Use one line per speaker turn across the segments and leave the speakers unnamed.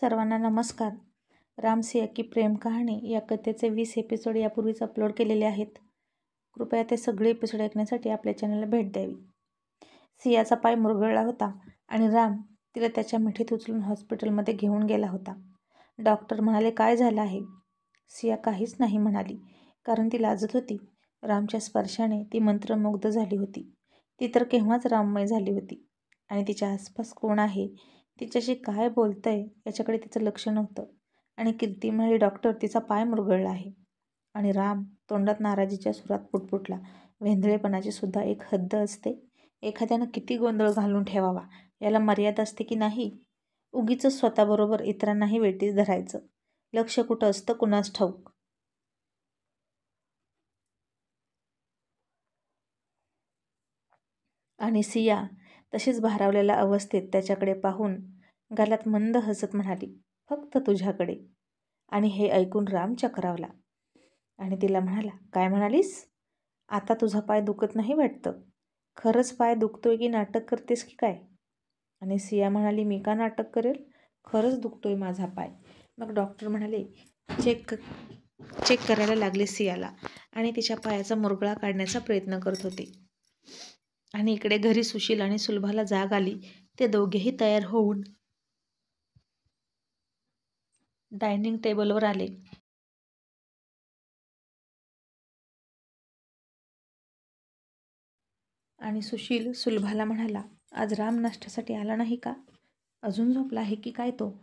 सर्वांना नमस्कार. राम सिया की प्रेम कहाणी या कथेचे 20 एपिसोड यापूर्वीच अपलोड केलेले आहेत. कृपया ते सगळे एपिसोड ऐकण्यासाठी आपल्या चॅनलला भेट द्यावी. सियाचा पाय मुरगळला होता आणि राम तिला त्याच्या मिठीत उचलून हॉस्पिटलमध्ये घेऊन गेला होता. डॉक्टर म्हणाले, काय झालं आहे? सिया काहीच नाही म्हणाली, कारण ती लाजत होती. रामच्या स्पर्शाने ती मंत्रमुग्ध झाली होती. ती तर केव्हाच राममय झाली होती आणि तिच्या आसपास कोण आहे, तिच्याशी काय बोलतंय याच्याकडे तिचं लक्ष नव्हतं. आणि कीर्ती म्हणाली, डॉक्टर, तिचा पाय मुरगळला आहे. आणि राम तोंडात नाराजीच्या सुरात पुटपुटला, वेंधळेपणाची सुद्धा एक हद्द असते. एखाद्यानं किती गोंधळ घालून ठेवावा, याला मर्यादा असते की नाही? उगीच स्वतःबरोबर इतरांनाही वेठीस धरायचं. लक्ष कुठं असतं कुणास ठाऊक. आणि सिया तशीच भारावलेल्या अवस्थेत त्याच्याकडे पाहून गालात मंद हसत म्हणाली, फक्त तुझ्याकडे. आणि हे ऐकून राम चक्रावला आणि तिला म्हणाला, काय म्हणालीस? आता तुझा पाय दुखत नाही वाटतं? खरंच पाय दुखतोय की नाटक करतेस की काय? आणि सिया म्हणाली, मी का नाटक करेल? खरंच दुखतोय माझा पाय. मग डॉक्टर म्हणाले, चेक करायला लागले सियाला आणि तिच्या पायाचा मुरगळा काढण्याचा प्रयत्न करत होते. आणि इकडे घरी सुशील आणि सुलभाला जाग आली. ते दोघेही तयार होऊन डायनिंग टेबलवर आले. आणि सुशील सुलभाला म्हणाला, आज राम नाश्त्यासाठी आला नाही का? अजून झोपला आहे की काय तो?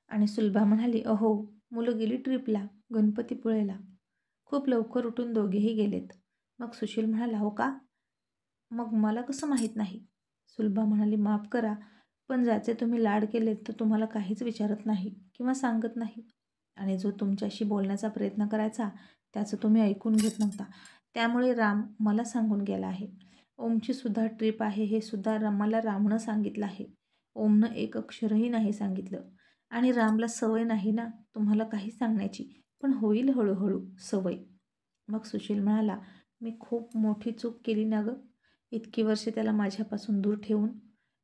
आणि सुलभा म्हणाली, अहो, मुलं गेली ट्रिपला, गणपतीपुळेला. खूप लवकर उठून दोघेही गेलेत. मग सुशील म्हणाला, हो का? मग मला कसं माहीत नाही? सुलभा म्हणाली, माफ करा, पण ज्याचे तुम्ही लाड केलेत तो तुम्हाला काहीच विचारत नाही किंवा सांगत नाही. आणि जो तुमच्याशी बोलण्याचा प्रयत्न करायचा त्याचं तुम्ही ऐकून घेत नव्हता. त्यामुळे राम मला सांगून गेला आहे. ओमची सुद्धा ट्रिप आहे हे सुद्धा मला रामनं सांगितलं आहे. ओमनं एक अक्षरही नाही सांगितलं. आणि रामला सवय नाही ना तुम्हाला काही सांगण्याची, पण होईल हळूहळू सवय. मग सुशील म्हणाला, मी खूप मोठी चूक केली ना गं. इतकी वर्षे त्याला माझ्यापासून दूर ठेवून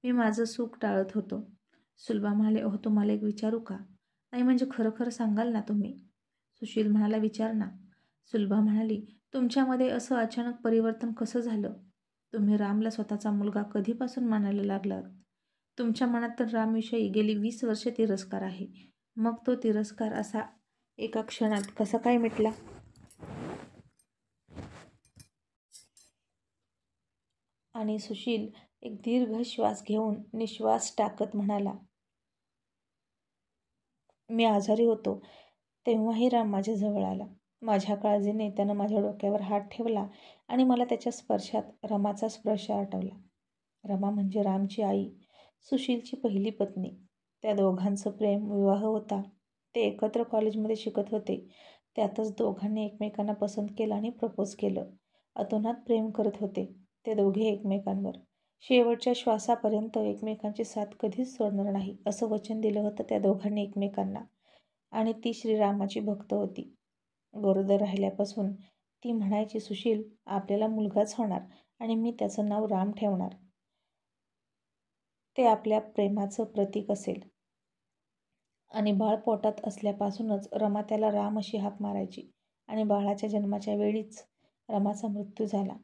मी माझं सुख टाळत होतो. सुलभा म्हणाले, अहो, तुम्हाला एक विचारू का? नाही म्हणजे खरं खरं सांगाल ना तुम्ही? सुशील म्हणाला, विचार ना. सुलभा म्हणाली, तुमच्यामध्ये असं अचानक परिवर्तन कसं झालं? तुम्ही रामला स्वतःचा मुलगा कधीपासून मानायला लागलात? तुमच्या मनात तर रामविषयी गेली 20 वर्षे तिरस्कार आहे. मग तो तिरस्कार असा एका क्षणात कसा काय मिटला? आणि सुशील एक दीर्घ श्वास घेऊन निश्वास टाकत म्हणाला, मी आजारी होतो तेव्हाही राम माझ्या जवळ आला. माझ्या काळजीने त्यानं माझ्या डोक्यावर हात ठेवला आणि मला त्याच्या स्पर्शात रमाचा स्पर्श आठवला. रमा म्हणजे रामची आई, सुशीलची पहिली पत्नी. त्या दोघांचं प्रेम विवाह होता. ते एकत्र कॉलेजमध्ये शिकत होते. त्यातच दोघांनी एकमेकांना पसंत केलं आणि प्रपोज केलं. अतोनात प्रेम करत होते ते दोघे एकमेकांवर. शेवटच्या श्वासापर्यंत एकमेकांची साथ कधीच सोडणार नाही असं वचन दिलं होतं त्या दोघांनी एकमेकांना. आणि ती श्रीरामाची भक्त होती. गरोदर राहिल्यापासून ती म्हणायची, सुशील, आपल्याला मुलगाच होणार आणि मी त्याचं नाव राम ठेवणार. ते आपल्या प्रेमाचं प्रतीक असेल. आणि बाळ पोटात असल्यापासूनच रमा त्याला राम अशी हाक मारायची. आणि बाळाच्या जन्माच्या वेळीच रमाचा मृत्यू झाला.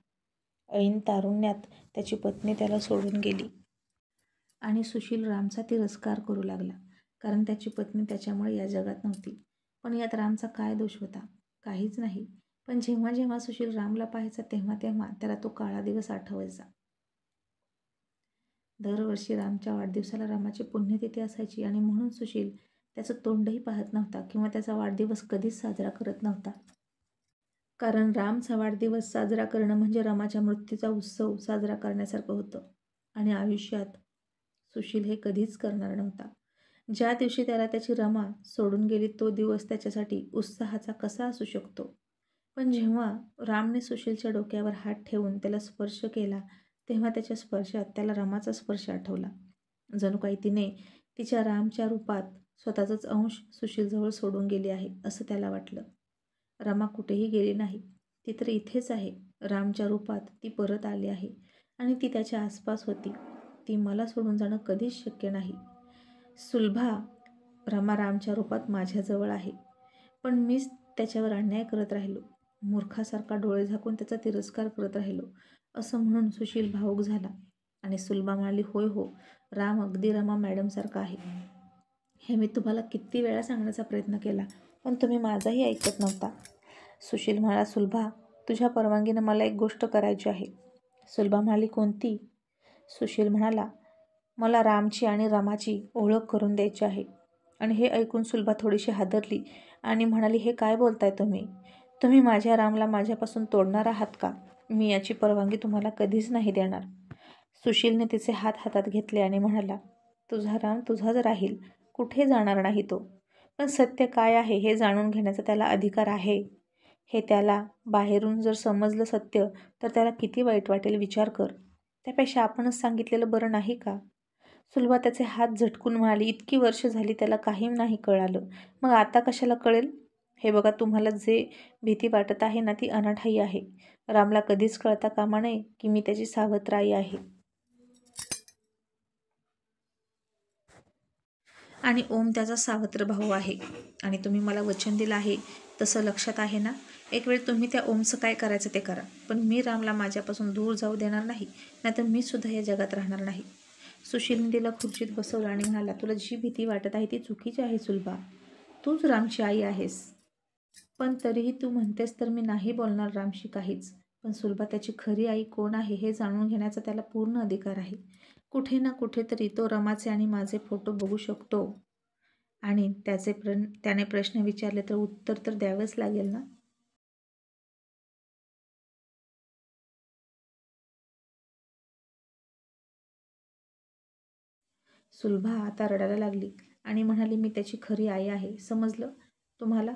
ऐन तारुण्यात त्याची पत्नी त्याला सोडून गेली. आणि सुशील रामचा तिरस्कार करू लागला, कारण त्याची पत्नी त्याच्यामुळे या जगात नव्हती. पण यात रामचा काय दोष होता? काहीच नाही. पण जेव्हा जेव्हा सुशील रामला पाहायचा तेव्हा तेव्हा त्याला तो काळा दिवस आठवायचा. दरवर्षी रामच्या वाढदिवसाला रामाची पुण्यतिथी असायची आणि म्हणून सुशील त्याचं तोंडही पाहत नव्हता किंवा त्याचा वाढदिवस कधीच साजरा करत नव्हता. कारण रामचा वाढदिवस साजरा करणं म्हणजे रामाच्या मृत्यूचा उत्सव साजरा करण्यासारखं होतं. आणि आयुष्यात सुशील हे कधीच करणार नव्हता. ज्या दिवशी त्याला त्याची रमा सोडून गेली तो दिवस त्याच्यासाठी उत्साहाचा कसा असू शकतो? पण जेव्हा रामने सुशीलच्या डोक्यावर हात ठेवून त्याला स्पर्श केला तेव्हा त्याच्या स्पर्शात त्याला रमाचा स्पर्श आठवला. जणू काही तिने तिच्या रामच्या रूपात स्वतःचाच अंश सुशीलजवळ सोडून गेली आहे असं त्याला वाटलं. रमा कुठेही गेली नाही, ती तर इथेच आहे. रामच्या रूपात ती परत आली आहे आणि ती त्याच्या आसपास होती. ती मला सोडून जाणं कधीच शक्य नाही. सुलभा रमा रामच्या रूपात माझ्याजवळ आहे, पण मीच त्याच्यावर अन्याय करत राहिलो. मूर्खासारखा डोळे झाकून त्याचा तिरस्कार करत राहिलो. असं म्हणून सुशील भावूक झाला आणि सुलभा म्हणाली, होय हो, राम अगदी रमा मॅडमसारखा आहे. हे मी तुम्हाला किती वेळा सांगण्याचा प्रयत्न केला, पण तुम्ही माझाही ऐकत नव्हता. सुशील म्हणाला, सुलभा, तुझ्या परवानगीनं मला एक गोष्ट करायची आहे. सुलभा म्हणाली, कोणती? सुशील म्हणाला, मला रामची आणि रमाची ओळख करून द्यायची आहे. आणि हे ऐकून सुलभा थोडीशी हादरली आणि म्हणाली, हे काय बोलताय तुम्ही? तुम्ही माझ्या रामला माझ्यापासून तोडणार आहात का? मी याची परवानगी तुम्हाला कधीच नाही देणार. सुशीलने तिचे हात हातात घेतले आणि म्हणाला, तुझा राम तुझाच राहील, कुठे जाणार नाही तो. पण सत्य काय आहे हे जाणून घेण्याचा त्याला अधिकार आहे. हे त्याला बाहेरून जर समजलं सत्य तर त्याला किती वाईट वाटेल विचार कर. त्यापेक्षा आपणच सांगितलेलं बरं नाही का? सुलभा त्याचे हात झटकून म्हणाली, इतकी वर्ष झाली त्याला काही नाही कळालं, मग आता कशाला कळेल? हे बघा, तुम्हाला जे भीती वाटत आहे ना ती अनाठायी आहे. रामला कधीच कळता कामा नये की मी त्याची सावत्र आई आहे. आणि ओम त्याचा सावत्र भाऊ आहे. आणि तुम्ही मला वचन दिलं आहे तसं लक्षात आहे ना? एक वेळ तुम्ही त्या ओमचं काय करायचं ते करा, पण मी रामला माझ्यापासून दूर जाऊ देणार नाही, नाहीतर मी सुद्धा या जगात राहणार नाही. सुशीलने तिला खुर्चीत बसवलं आणि म्हणाला, तुला जी भीती वाटत आहे ती चुकीची आहे सुलभा. तूच रामची आई आहेस. पण तरीही तू म्हणतेस तर मी नाही बोलणार रामशी काहीच. पण सुलभा, त्याची खरी आई कोण आहे हे जाणून घेण्याचा त्याला पूर्ण अधिकार आहे. कुठे ना कुठेतरी तो रमाचे आणि माझे फोटो बघू शकतो आणि त्याने प्रश्न विचारले तर उत्तर तर द्यावंच लागेल ना. सुलभा आता रडायला लागली आणि म्हणाली, मी त्याची खरी आई आहे, समजलं तुम्हाला?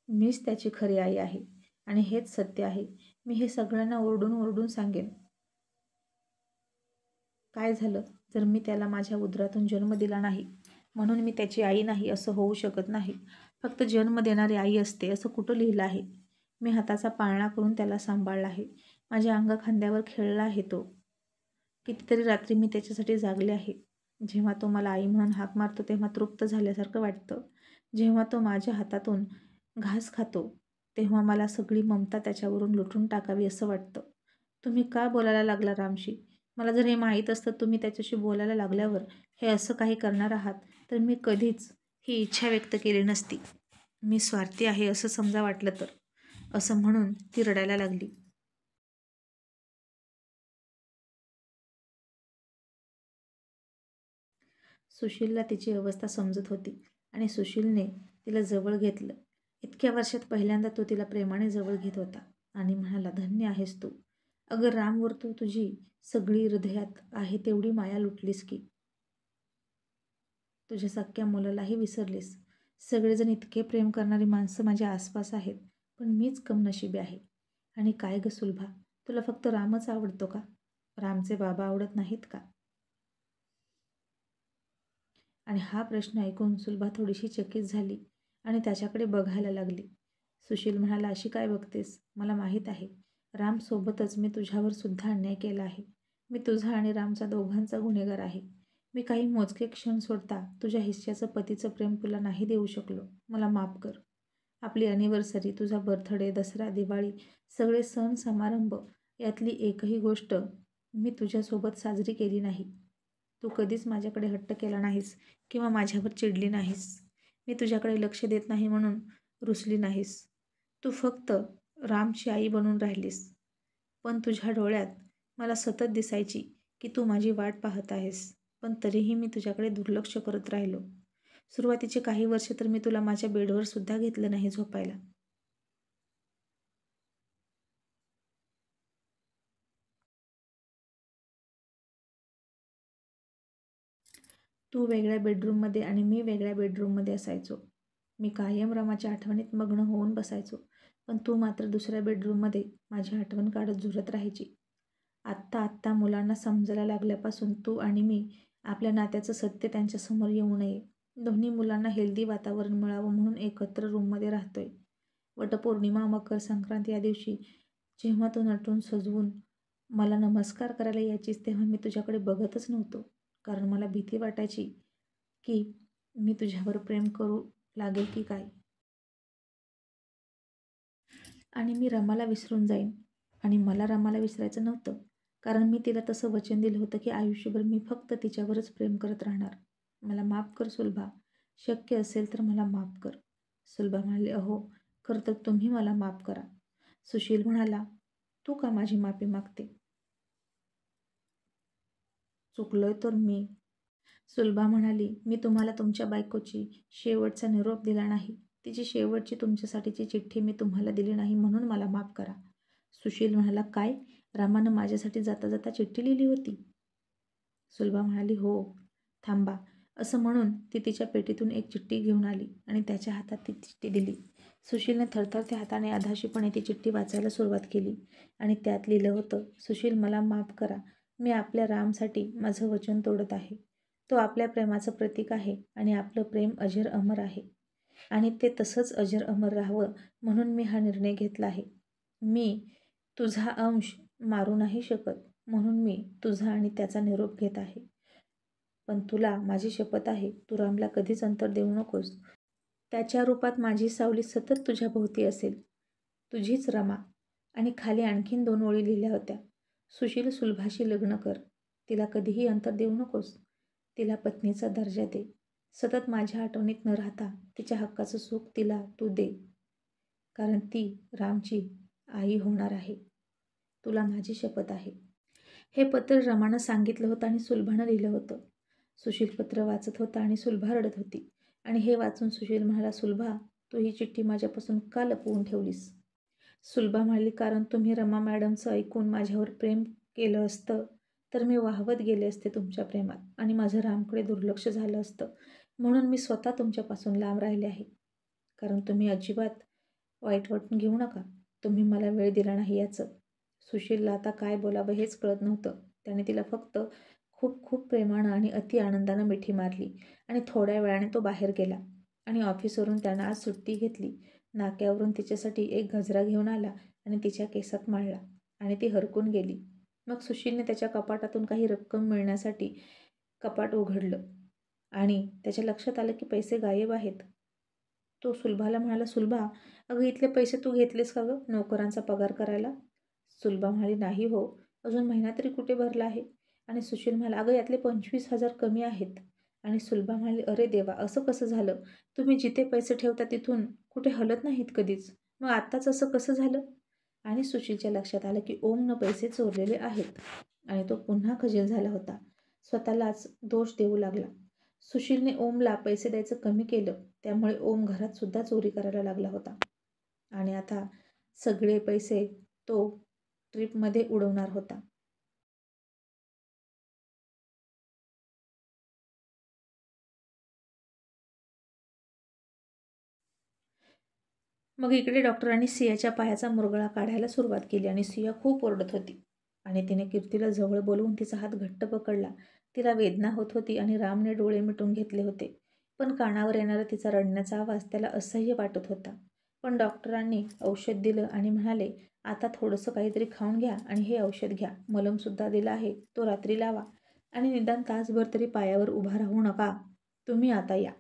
मीच त्याची खरी आई आहे आणि हेच सत्य आहे. मी हे सगळ्यांना ओरडून ओरडून सांगेन. काय झालं जर मी त्याला माझ्या उदरातून जन्म दिला नाही म्हणून मी त्याची आई नाही असं होऊ शकत नाही. फक्त जन्म देणारी आई असते असं कुठं लिहिलं आहे? मी हाताचा पाळणा करून त्याला सांभाळला आहे. माझ्या अंगाखांद्यावर खेळला आहे तो. कितीतरी रात्री मी त्याच्यासाठी जागले आहे. जेव्हा तो मला आई म्हणून हाक मारतो तेव्हा तृप्त झाल्यासारखं वाटतं. जेव्हा तो माझ्या हातातून घास खातो तेव्हा मला सगळी ममता त्याच्यावरून लुटून टाकावी असं वाटतं. तुम्ही का बोलायला लागला रामशी? मला जर हे माहीत असतं तुम्ही त्याच्याशी बोलायला लागल्यावर हे असं काही करणार आहात तर मी कधीच ही इच्छा व्यक्त केली नसती. मी स्वार्थी आहे असं समजा वाटलं तर. असं म्हणून ती रडायला लागली. सुशीलला तिची अवस्था समजत होती आणि सुशीलने तिला जवळ घेतलं. इतक्या वर्षात पहिल्यांदा तो तिला प्रेमाने जवळ घेत होता आणि म्हणाला, धन्य आहेस तू. अगं रामवर तू तुझी सगळी हृदयात आहे तेवढी माया लुटलीस की. तुझ्या सख्ख्या मुलालाही विसरलीस. सगळेजण इतके प्रेम करणारी माणसं माझ्या आसपास आहेत, पण मीच कमनशिबी आहे. आणि काय ग सुलभा, तुला फक्त रामच आवडतो का? रामचे बाबा आवडत नाहीत का? आणि हा प्रश्न ऐकून सुलभा थोडीशी चकित झाली आणि त्याच्याकडे बघायला लागली. सुशील म्हणाला, अशी काय बघतेस? मला माहीत आहे रामसोबतच मी तुझ्यावर सुद्धा अन्याय केला आहे. मी तुझा आणि रामचा दोघांचा गुन्हेगार आहे. मी काही मोजके क्षण सोडता तुझ्या हिश्श्याचं पतीचं प्रेम तुला नाही देऊ शकलो. मला माफ कर. आपली अॅनिव्हर्सरी, तुझा बर्थडे, दसरा, दिवाळी, सगळे सण समारंभ यातली एकही गोष्ट मी तुझ्यासोबत साजरी केली नाही. तू कधीच माझ्याकडे हट्ट केला नाहीस किंवा माझ्यावर चिडली नाहीस. मी तुझ्याकडे लक्ष देत नाही म्हणून रुसली नाहीस. तू फक्त रामची आई बनून राहिलीस. पण तुझ्या डोळ्यात मला सतत दिसायची की तू माझी वाट पाहत आहेस. पण तरीही मी तुझ्याकडे दुर्लक्ष करत राहिलो. सुरुवातीचे काही वर्ष तर मी तुला माझ्या बेडवर सुद्धा घेतलं नाही झोपायला. तू वेगळ्या बेडरूममध्ये आणि मी वेगळ्या बेडरूममध्ये असायचो. मी कायम रमाच्या आठवणीत मग्न होऊन बसायचो, पण तू मात्र दुसऱ्या बेडरूममध्ये माझी आठवण काढत झुरत राहायची. आत्ता आत्ता मुलांना समजायला लागल्यापासून तू आणि मी आपल्या नात्याचं सत्य त्यांच्यासमोर येऊ नये, दोन्ही मुलांना हेल्दी वातावरण मिळावं म्हणून एकत्र रूममध्ये राहतोय. वटपौर्णिमा, मकर संक्रांत या दिवशी जेव्हा तू नटून सजवून मला नमस्कार करायला यायचीस तेव्हा मी तुझ्याकडे बघतच नव्हतो. कारण मला भीती वाटायची की मी तुझ्यावर प्रेम करू लागेल की काय, आणि मी रमाला विसरून जाईन. आणि मला रमाला विसरायचं नव्हतं, कारण मी तिला तसं वचन दिलं होतं की आयुष्यभर मी फक्त तिच्यावरच प्रेम करत राहणार. मला माफ कर सुलभा, शक्य असेल तर मला माफ कर. सुलभा म्हणाली, अहो तर तुम्ही मला माफ करा. सुशील म्हणाला, तू का माझी माफी मागते? चुकलोय तर मी. सुलभा म्हणाली, मी तुम्हाला तुमच्या बायकोची शेवटचा निरोप दिला नाही. तिची शेवटची तुमच्यासाठीची चिठ्ठी मी तुम्हाला दिली नाही, म्हणून मला माफ करा. सुशील म्हणाला, काय? रामानं माझ्यासाठी जाता जाता चिठ्ठी लिहिली होती? सुलभा म्हणाली, हो. थांबा. असं म्हणून ती तिच्या पेटीतून एक चिठ्ठी घेऊन आली आणि त्याच्या हातात ती चिठ्ठी दिली. सुशीलने थरथरत्या हाताने अधाशीपणे ती चिठ्ठी वाचायला सुरुवात केली आणि त्यात लिहिलं होतं, सुशील मला माफ करा. मी आपल्या रामसाठी माझं वचन तोडत आहे. तो आपल्या प्रेमाचं प्रतीक आहे आणि आपलं प्रेम अजर अमर आहे आणि ते तसंच अजर अमर राहावं म्हणून मी हा निर्णय घेतला आहे. मी तुझा अंश मारू नाही शकत, म्हणून मी तुझा आणि त्याचा निरोप घेत आहे. पण तुला माझी शपथ आहे, तू रामला कधीच अंतर देऊ नकोस. त्याच्या रूपात माझी सावली सतत तुझ्या भोवती असेल. तुझीच रमा. आणि खाली आणखीन 2 ओळी लिहिल्या होत्या. सुशील सुलभाशी लग्न कर. तिला कधीही अंतर देऊ नकोस. तिला पत्नीचा दर्जा दे. सतत माझ्या आठवणीत न राहता तिच्या हक्काचं सुख तिला तू दे. कारण ती रामची आई होणार आहे. तुला माझी शपथ आहे. हे पत्र रमानं सांगितलं होतं आणि सुलभानं लिहिलं होतं. सुशील पत्र वाचत होता आणि सुलभा रडत होती. आणि हे वाचून सुशील म्हणाला, सुलभा, तू ही चिठ्ठी माझ्यापासून का लपवून ठेवलीस? सुलभा म्हणाली, कारण तुम्ही रमा मॅडमचं ऐकून माझ्यावर प्रेम केलं असतं तर मी वाहवत गेले असते तुमच्या प्रेमात आणि माझं रामकडे दुर्लक्ष झालं असतं. म्हणून मी स्वतः तुमच्यापासून लांब राहिले आहे. कारण तुम्ही अजिबात वाईट वाटून घेऊ नका. तुम्ही मला वेळ दिला नाही याचं. सुशीलला आता काय बोलावं हेच कळत नव्हतं. त्याने तिला फक्त खूप खूप प्रेमानं आणि अति आनंदानं मिठी मारली आणि थोड्या वेळाने तो बाहेर गेला आणि ऑफिसवरून त्यानं आज सुट्टी घेतली. नाक्यावरून तिच्यासाठी एक गजरा घेऊन आला आणि तिच्या केसात माळला आणि ती हरकून गेली. मग सुशीलने त्याच्या कपाटातून काही रक्कम मिळण्यासाठी कपाट उघडलं आणि त्याच्या लक्षात आलं की पैसे गायब आहेत. तो सुलभाला म्हणाला, सुलभा, अगं इथले पैसे तू घेतलेस का गं नोकरांचा पगार करायला? सुलभा म्हणाली, नाही हो, अजून महिना तरी कुठे भरला आहे. आणि सुशील म्हणाला, अगं यातले 25,000 कमी आहेत. आणि सुलभा म्हणाली, अरे देवा, असं कसं झालं? तुम्ही जिथे पैसे ठेवता तिथून कुठे हलत नाहीत कधीच. मग आत्ताच असं कसं झालं? आणि सुशीलच्या लक्षात आलं की ओमनं पैसे चोरलेले आहेत आणि तो पुन्हा खजील झाला होता. स्वतःलाच दोष देऊ लागला. सुशीलने ओमला पैसे द्यायचं कमी केलं, त्यामुळे ओम घरात सुद्धा चोरी करायला लागला होता आणि आता सगळे पैसे तो ट्रिपमध्ये उडवणार होता. मग इकडे डॉक्टरांनी सियाच्या पायाचा मुरगळा काढायला सुरुवात केली आणि सिया खूप ओरडत होती आणि तिने कीर्तीला जवळ बोलवून तिचा हात घट्ट पकडला. तिला वेदना होत होती आणि रामने डोळे मिटून घेतले होते, पण कानावर येणारा तिचा रडण्याचा आवाज त्याला असह्य वाटत होता. पण डॉक्टरांनी औषध दिलं आणि म्हणाले, आता थोडंसं काहीतरी खाऊन घ्या आणि हे औषध घ्या. मलमसुद्धा दिला आहे, तो रात्री लावा आणि निदान तासभर तरी पायावर उभा राहू नका. तुम्ही आता या.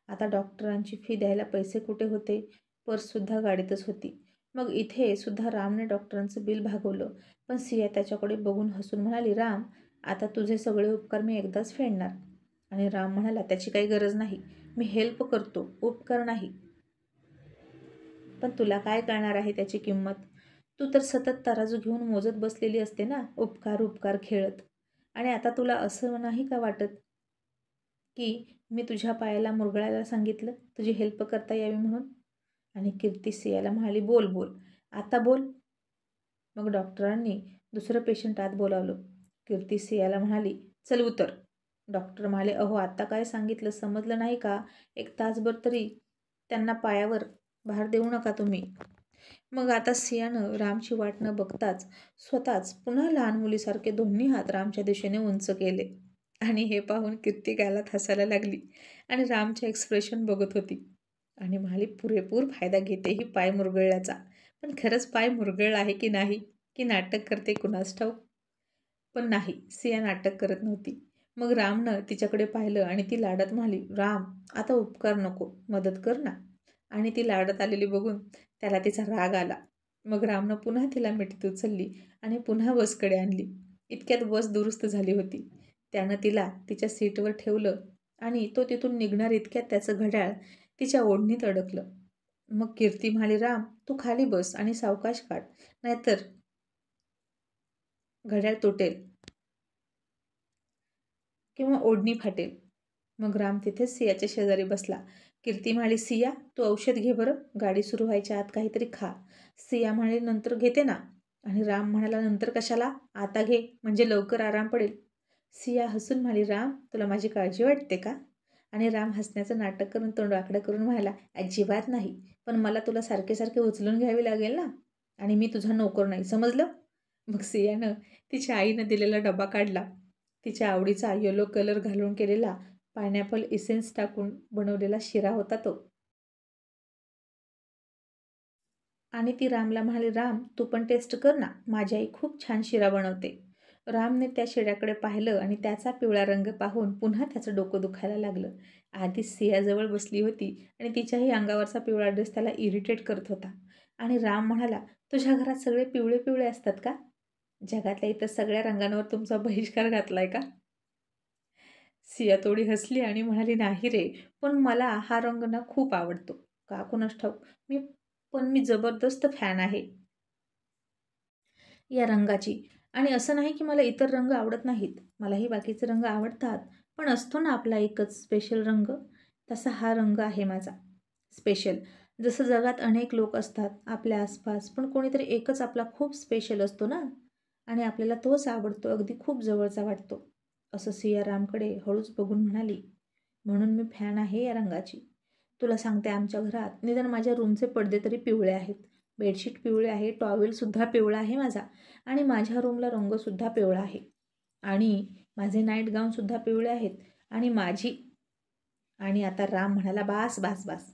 आता डॉक्टरांची फी द्यायला पैसे कुठे होते? पर्ससुद्धा गाडीतच होती. मग इथे सुद्धा रामने डॉक्टरांचं बिल भागवलं. पण सिया त्याच्याकडे बघून हसून म्हणाली, राम, आता तुझे सगळे उपकार मी एकदाच फेडणार. आणि राम म्हणाला, त्याची काही गरज नाही. मी हेल्प करतो, उपकार नाही. पण तुला काय कळणार आहे त्याची किंमत? तू तर सतत तराजू घेऊन मोजत बसलेली असते ना, उपकार उपकार खेळत. आणि आता तुला असं नाही का वाटत की मी तुझ्या पायाला मुरगळायला सांगितलं तुझी हेल्प करता यावी म्हणून? आणि कीर्ती सियाला म्हणाली, बोल बोल, आता बोल. मग डॉक्टरांनी दुसरं पेशंट आत बोलावलं. कीर्ती सियाला म्हणाली, चल उतर. डॉक्टर म्हणाले, अहो आत्ता काय सांगितलं समजलं नाही का? 1 तासभर तरी त्यांना पायावर भार देऊ नका तुम्ही. मग आता सियानं रामची वाट न बघताच स्वतःच पुन्हा लहान मुलीसारखे दोन्ही हात रामच्या दिशेने उंच केले. आणि हे पाहून कीर्ती गालात हसायला लागली आणि रामचे एक्सप्रेशन बघत होती आणि म्हणाली, पुरेपूर फायदा घेते ही पाय मुरगळल्याचा. पण खरंच पाय मुरगळला आहे की नाही, की नाटक करते कुणास ठाऊक? पण नाही, सिया नाटक करत नव्हती. मग रामनं तिच्याकडे पाहिलं आणि ती लाडात म्हणाली, राम, आता उपकार नको, मदत कर ना. आणि ती लाडात आलेली बघून त्याला तिचा राग आला. मग रामनं पुन्हा तिला मिठीत उचलली आणि पुन्हा बसकडे आणली. इतक्यात बस दुरुस्त झाली होती. त्यानं तिला तिच्या सीटवर ठेवलं आणि तो तिथून निघणार इतक्यात त्याचं घड्याळ तिच्या ओढणीत अडकलं. मग कीर्ती म्हणाली, राम, तू खाली बस आणि सावकाश काढ, नाहीतर घड्याळ तुटेल किंवा ओढणी फाटेल. मग राम तिथेच सियाच्या शेजारी बसला. कीर्ती म्हणाली, सिया, तू औषध घे बरं, गाडी सुरू व्हायच्या आत काहीतरी खा. सिया म्हणाली, नंतर घेते ना. आणि राम म्हणाला, नंतर कशाला, आता घे, म्हणजे लवकर आराम पडेल. सिया हसून म्हणाली, राम, तुला माझी काळजी वाटते का? आणि राम हसण्याचं नाटक करून तोंड वाकडं करून म्हणाला, अजिबात नाही, पण मला तुला सारखे सारखे उचलून घ्यावे लागेल ना, आणि मी तुझा नोकर नाही, समजलं? मग सियानं तिच्या आईनं दिलेला डबा काढला. तिच्या आवडीचा येलो कलर घालून केलेला पायनॅपल इसेन्स टाकून बनवलेला शिरा होता तो. आणि ती रामला म्हणाली, राम, तू पण टेस्ट कर ना, माझी आई खूप छान शिरा बनवते. रामने त्या शिऱ्याकडे पाहिलं आणि त्याचा पिवळा रंग पाहून पुन्हा त्याचं डोकं दुखायला लागलं. आधीच सियाजवळ बसली होती आणि तिच्याही अंगावरचा पिवळा ड्रेस त्याला इरिटेट करत होता. आणि राम म्हणाला, तुझ्या घरात सगळे पिवळे पिवळे असतात का? जगातल्या इतर सगळ्या रंगांवर तुमचा बहिष्कार घातलाय का? सिया थोडी हसली आणि म्हणाली, नाही रे, पण मला हा रंग ना खूप आवडतो. का कुणास ठाऊक, मी जबरदस्त फॅन आहे या रंगाची. आणि असं नाही की मला इतर रंग आवडत नाहीत, मलाही बाकीचे रंग आवडतात, पण असतो ना आपला एकच स्पेशल रंग, तसा हा रंग आहे माझा स्पेशल. जसं जगात अनेक लोक असतात आपल्या आसपास, पण कोणीतरी एकच आपला खूप स्पेशल असतो ना, आणि आपल्याला तोच आवडतो, अगदी खूप जवळचा वाटतो. असं सिया रामकडे हळूच बघून म्हणाली, म्हणून मी फॅन आहे या रंगाची. तुला सांगते, आमच्या घरात निदान माझ्या रूमचे पडदे तरी पिवळे आहेत, बेडशीट पिवळे आहे, टॉवेलसुद्धा पिवळा आहे माझा, आणि माझ्या रूमला रंगसुद्धा पिवळा आहे, आणि माझे नाईट गाऊनसुद्धा पिवळे आहेत, आणि माझी. आणि आता राम म्हणाला, बास बास बास,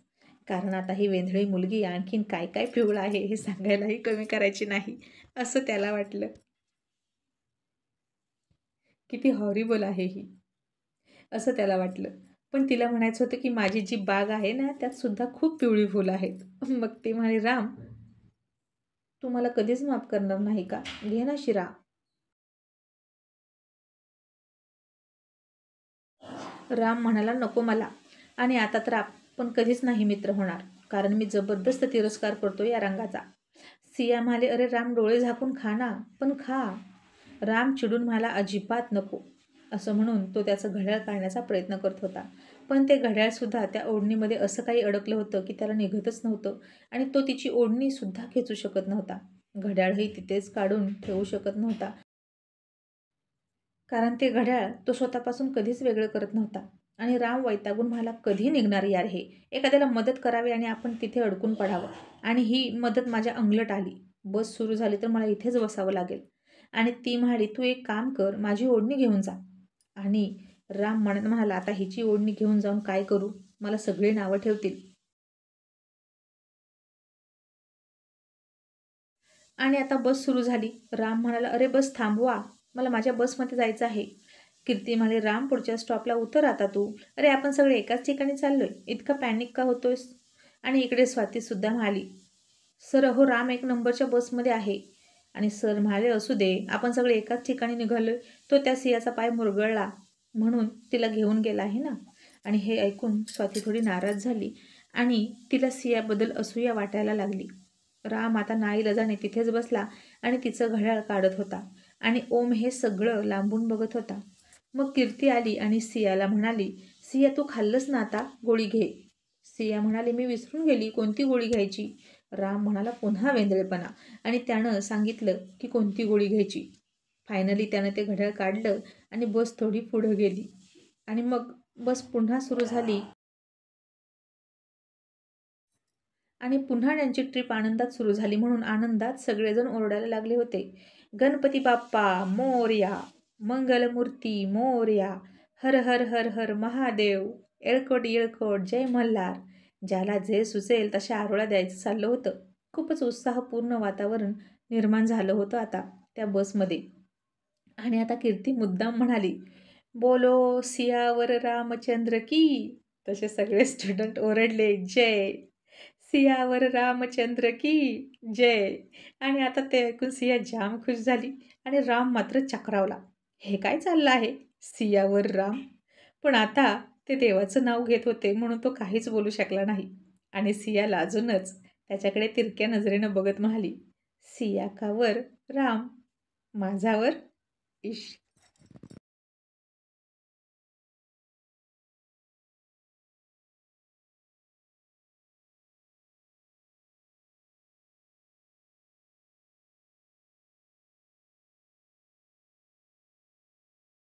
कारण आता ही वेंधळी मुलगी आणखीन काय काय पिवळं आहे हे सांगायलाही कमी करायची नाही, असं त्याला वाटलं. किती हॉरिबल आहे ही, असं त्याला वाटलं. पण तिला म्हणायचं होतं की माझी जी बाग आहे ना, त्यात सुद्धा खूप पिवळी फुलं आहेत. मग ते म्हणाले, राम, तू मला कधीच माफ करणार नाही का? घे ना शिरा. राम म्हणाला, नको मला, आणि आता तर आपण कधीच नाही मित्र होणार, कारण मी जबरदस्त तिरस्कार करतो या रंगाचा. सिया म्हणाले, अरे राम, डोळे झाकून खा ना, पण खा. राम चिडून म्हणाला, अजिबात नको. असं म्हणून तो त्याचं घड्याळ काढण्याचा प्रयत्न करत होता, पण ते घड्याळसुद्धा त्या ओढणीमध्ये असं काही अडकलं होतं की त्याला निघतच नव्हतं, आणि तो तिची ओढणीसुद्धा खेचू शकत नव्हता. घड्याळही तिथेच काढून ठेवू शकत नव्हता, कारण ते घड्याळ तो स्वतःपासून कधीच वेगळं करत नव्हता. आणि राम वैतागून म्हणाला, कधी निघणार यार हे? एखाद्याला मदत करावी आणि आपण तिथे अडकून पडावं, आणि ही मदत माझ्या अंगलट आली. बस सुरू झाली तर मला इथेच बसावं लागेल. आणि ती म्हणाली, तू एक काम कर, माझी ओढणी घेऊन जा. आणि राम म्हणाला, आता हिची ओढणी घेऊन जाऊन काय करू? मला सगळे नावं ठेवतील. आणि आता बस सुरू झाली. राम म्हणाला, अरे बस थांबवा, मला माझ्या बसमध्ये जायचं आहे. कीर्ती म्हणाली, राम, पुढच्या स्टॉपला उतर आता तू. अरे आपण सगळे एकाच ठिकाणी चाललोय, इतका पॅनिक का होतोयस? आणि इकडे स्वातीसुद्धा म्हणाली, सर, अहो राम 1 नंबरच्या बसमध्ये आहे. आणि सर म्हणाले, असू दे, आपण सगळे एकाच ठिकाणी निघालोय, तो त्या सियाचा पाय मुरगळला म्हणून तिला घेऊन गेला आहे ना. आणि हे ऐकून स्वाती थोडी नाराज झाली आणि तिला सियाबद्दल असूया वाटायला लागली. राम आता नाईलाजाने तिथेच बसला आणि तिचं घड्याळ काढत होता, आणि ओम हे सगळं लांबून बघत होता. मग कीर्ती आली आणि सियाला म्हणाली, सिया, तू खाल्लंस ना, आता गोळी घे. सिया म्हणाली, मी विसरून गेली, कोणती गोळी घ्यायची? राम म्हणाला, पुन्हा वेंधळेपणा, आणि त्यानं सांगितलं की कोणती गोळी घ्यायची. फायनली त्यानं ते घड्याळ काढलं आणि बस थोडी पुढं गेली, आणि मग बस पुन्हा सुरू झाली, आणि पुन्हा त्यांची ट्रिप आनंदात सुरू झाली. म्हणून आनंदात सगळेजण ओरडायला लागले होते, गणपती बाप्पा मोरया, मंगलमूर्ती मोरया, हर हर हर हर महादेव, येळकोट येळकोट, जय मल्हार. ज्याला जे सुचेल तशा आरोळ्या द्यायचं चाललं होतं. खूपच उत्साहपूर्ण वातावरण निर्माण झालं होतं आता त्या बसमध्ये. आणि आता कीर्ती मुद्दाम म्हणाली, बोलो सियावर रामचंद्र की. तसे सगळे स्टुडंट ओरडले, जय. सियावर रामचंद्र की जय. आणि आता ते ऐकून सिया जाम खुश झाली आणि राम मात्र चक्रावला. हे काय चाललं आहे? सियावर राम. पण आता ते देवाचं नाव घेत होते म्हणून तो काहीच बोलू शकला नाही. आणि सिया लाजूनच त्याच्याकडे तिरक्या नजरेनं बघत म्हणाली, सिया का वर राम, माझावर इश.